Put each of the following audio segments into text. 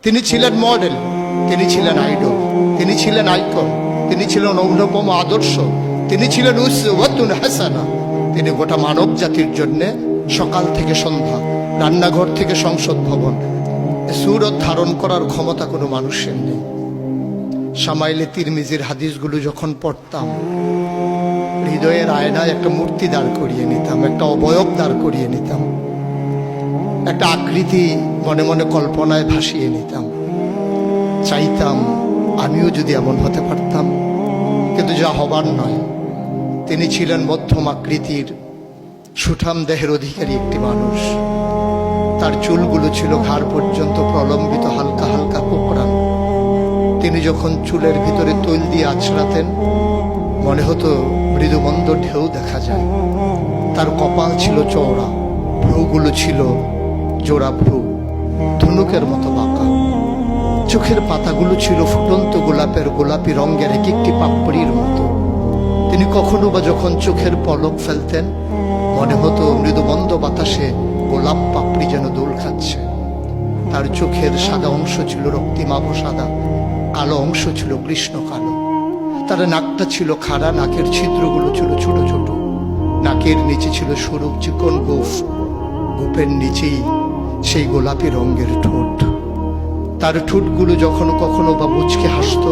তিনি ছিলেন মডেল, তিনি ছিলেন আইডল, তিনি ছিলেন আইকন, তিনি ছিলেন অনুপম আদর্শ, তিনি ছিলেন উসওয়াতুন হাসানা। তিনি গোটা মানব জাতির জন্য সকাল থেকে সন্ধ্যা, রান্নাঘর থেকে সংসদ ভবন, সুরত ধারণ করার ক্ষমতা কোনো মানুষের নেই। শামাইলে তিরমিজির হাদিসগুলো যখন পড়তাম, হৃদয়ের আয়নায় একটা মূর্তি দাঁড় করিয়ে নিতাম, একটা অবয়ব দাঁড় করিয়ে নিতাম, একটা আকৃতি মনে মনে কল্পনায় ভাসিয়ে নিতাম। চাইতাম আমিও যদি এমন হতে পারতাম, কিন্তু যা হবার নয়। তিনি ছিলেন মধ্যম আকৃতির, সুঠাম দেহের অধিকারী একটি মানুষ। তার চুলগুলো ছিল ঘাড় পর্যন্ত প্রলম্বিত, হালকা হালকা কোঁকড়ানো। তিনি যখন চুলের ভিতরে তৈল দিয়ে আছড়াতেন, মনে হতো মৃদুমন্দ ঢেউ দেখা যায়। তার কপাল ছিল চওড়া, ভ্রুগুলো ছিল জোড়া ভ্রু, ধনুকের মতো বাঁকা। চোখের পাতাগুলো ছিল ফুটন্ত গোলাপের গোলাপি রঙের এক একটি পাপড়ির মতো। তিনি কখনো বা যখন চোখের পলক ফেলতেন, মনে হতো মৃদুমন্দ বাতাসে গোলাপ পাপড়ি যেন দোল খাচ্ছে। তার চোখের সাদা অংশ ছিল রক্তিমাভ সাদা, কালো অংশ ছিল কৃষ্ণ কালো। তার নাকটা ছিল খাড়া, নাকের ছিদ্রগুলো ছিল ছোট ছোট। নাকের নিচে ছিল সরু চিকন গোফ, গোপের নিচেই সেই গোলাপি রঙের ঠোঁট। তার ঠোঁটগুলো যখন কখনো বা মুচকে হাসত,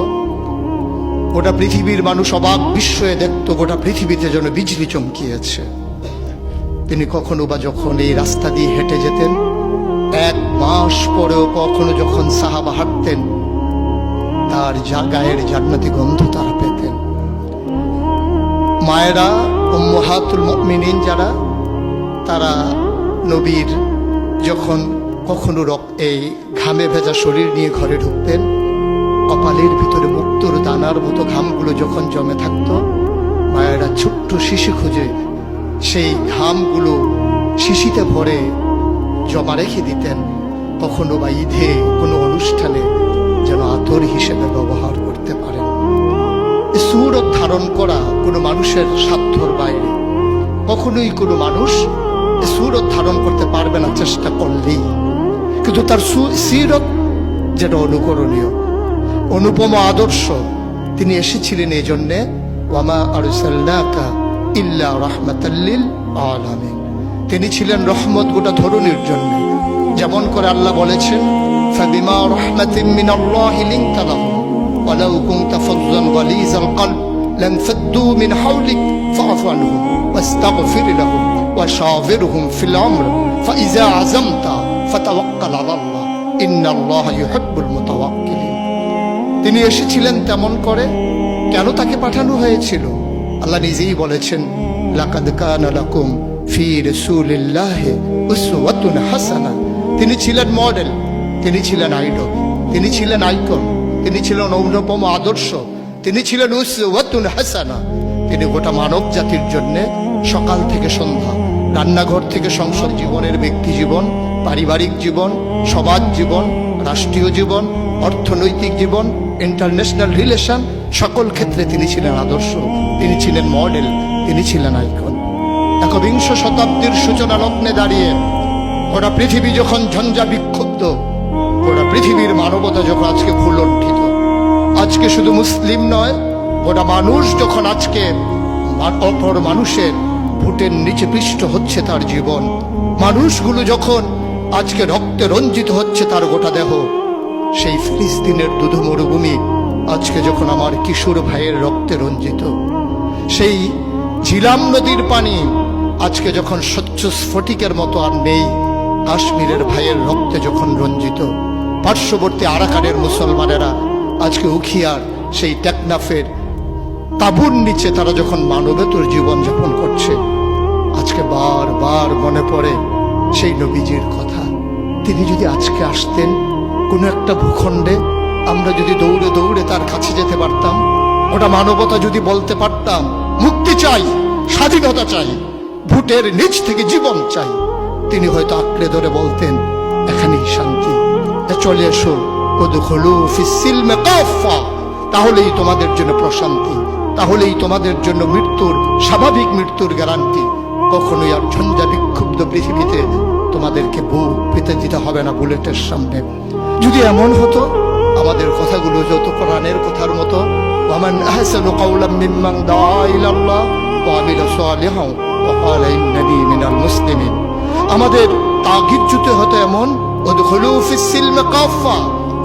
গোটা পৃথিবীর মানুষ অবাক বিস্ময়ে দেখত গোটা পৃথিবীতে যেন বিজলি চমকিয়েছে। তিনি কখনো বা যখন এই রাস্তা দিয়ে হেঁটে যেতেন, 1 মাস পরেও কখনো যখন সাহাবা হাঁটতেন, তার গায়ের জান্নাতি গন্ধ তারা পেতেন। মায়েরা, উম্মাহাতুল মুমিনিন যারা, তারা নবীর যখন কখনো এই ঘামে ভেজা শরীর নিয়ে ঘরে ঢুকতেন, কপালের ভিতরে মুক্তোর দানার মতো ঘামগুলো যখন জমে থাকতো, মায়েরা ছোট্ট শিশি খুঁজে সেই ঘামগুলো শিশিতে ভরে জমা রেখে দিতেন, কখনো বা ঈদে কোনো অনুষ্ঠানে যেন আতর হিসেবে ব্যবহার করতে পারেন। সুরত ধারণ করা কোনো মানুষের সাধ্যর বাইরে। কখনোই কোনো মানুষ সুরত ধারণ করতে পারবে না চেষ্টা করলেই, কিন্তু তার সিরত যেটা অনুকরণীয়, অনুপম আদর্শ। তিনি এসেছিলেন এই জন্যে, ওয়ামা আরসালনাকা ইল্লা রাহমাতাল লিল আলামিন। তিনি ছিলেন রহমত গোটা ধরনীর জন্য। যেমন করে আল্লাহ বলেছেন, ফাবিমা রাহমাতিন মিনাল্লাহি লিনতা লাহুম ওয়ালাউ কুনতা ফাযযান গালিযাল কলব লানফাদ্দু মিন হাওলিক ফা'ফু আনহুম ওয়াস্তাগফির লাহুম ওয়াশাওিরহুম ফিল আমর ফাইযা আযামতা ফাতাওয়াক্কাল আলাল্লাহ ইন্নাল্লাহা ইউহিব্বুল মুতাওয়াক্কিলিন। তিনি এসেছিলেন তেমন করে। কেন তাকে পাঠানো হয়েছিল? আল্লাহ নিজেই বলেছেন, লাকাদ কানা লাকুম ফি রাসূলিল্লাহি উসওয়াতুন হাসানা। তিনি ছিলেন মডেল, তিনি ছিলেন আইডল, তিনি ছিলেন আইকন, তিনি ছিলেন অনুপম আদর্শ, তিনি ছিলেন উসওয়াতুন হাসানা। তিনি গোটা মানব জাতির জন্য সকাল থেকে সন্ধ্যা, রান্নাঘর থেকে সংসদ জীবনের ব্যক্তি জীবন, পারিবারিক জীবন, সমাজ জীবন, রাষ্ট্রীয় জীবন, অর্থনৈতিক জীবন, ইন্টারন্যাশনাল রিলেশন, সকল ক্ষেত্রে তিনি ছিলেন আদর্শ, তিনি ছিলেন মডেল, তিনি ছিলেন আইকন। একবিংশ শতাব্দীর সূচনা লগ্নে দাঁড়িয়ে গোটা পৃথিবী যখন ঝঞ্ঝা বিক্ষুব্ধ, গোটা পৃথিবীর মানবতা যখন আজকে ভুলণ্ঠিত, আজকে শুধু মুসলিম নয়, গোটা মানুষ যখন আজকে অপর মানুষের ভোটের নিচে পৃষ্ঠ হচ্ছে তার জীবন, মানুষগুলো যখন আজকে রক্তে রঞ্জিত হচ্ছে তার গোটা দেহ, সেই ফিলিস্তিনের দুধু মরুভূমি আজকে যখন আমার কিশোর ভাইয়ের রক্তে রঞ্জিত, সেই ঝিলাম নদীর পানি আজকে যখন স্বচ্ছ স্ফটিকের মতো আর নেই, কাশ্মীরের ভাইয়ের রক্তে যখন রঞ্জিত, পার্শ্ববর্তী আরাকানের মুসলমানেরা আজকে উখিয়ার সেই টেকনাফের তাঁবুর নিচে তারা যখন মানবেতর জীবনযাপন করছে, আজকে বারবার মনে পড়ে সেই নবীজির কথা। তিনি যদি আজকে আসতেন কোনো একটা ভূখণ্ডে, আমরা যদি দৌড়ে দৌড়ে তার কাছে যেতে পারতাম, ওটা মানবতা যদি বলতে পারতাম, মুক্তি চাই, স্বাধীনতা চাই, ভোটের নিচ থেকে জীবন চাই, তিনি হয়তো আঁকড়ে ধরে বলতেন, এখানেই শান্তি, চলে এসো, উদখুলু ফিস সিলমি কাফা, তাহলেই তোমাদের জন্য প্রশান্তি, তাহলেই তোমাদের জন্য মৃত্যুর, স্বাভাবিক মৃত্যুর গ্যারান্টি। কখনোই আর ঝঞ্ঝা বিক্ষুব্ধ পৃথিবীতে তোমাদেরকে বুক পেতে দিতে হবে না বুলেটের সামনে। যদি এমন হতো, আমাদের কথাগুলো যত কোরআনের কথার মতো, ওয়ামান আহসানু কাওলাম মিম্মান দাআ ইলাল্লাহ ওয়া আমিলা সালিহান ওয়া ক্বালা ইন্নানী মিনাল মুসলিমিন, আমাদের তাগিদ জুতে হতো এমন, উদখুলু ফিস সিলমি কাফা,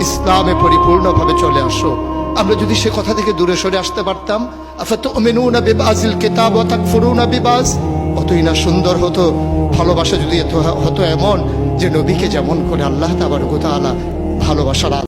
ইসলামে পরিপূর্ণভাবে চলে আসো। আমরা যদি সে কথা থেকে দূরে সরে আসতে পারতাম, আফাতুমিনুনা বিবাযিল কিতাব ওয়া তাকফুরুনা বিবায, কতই না সুন্দর হতো। ভালোবাসা যদি হতো এমন যে নবীকে যেমন করে আল্লাহ তাবারক ওয়া তাআলা ভালোবাসার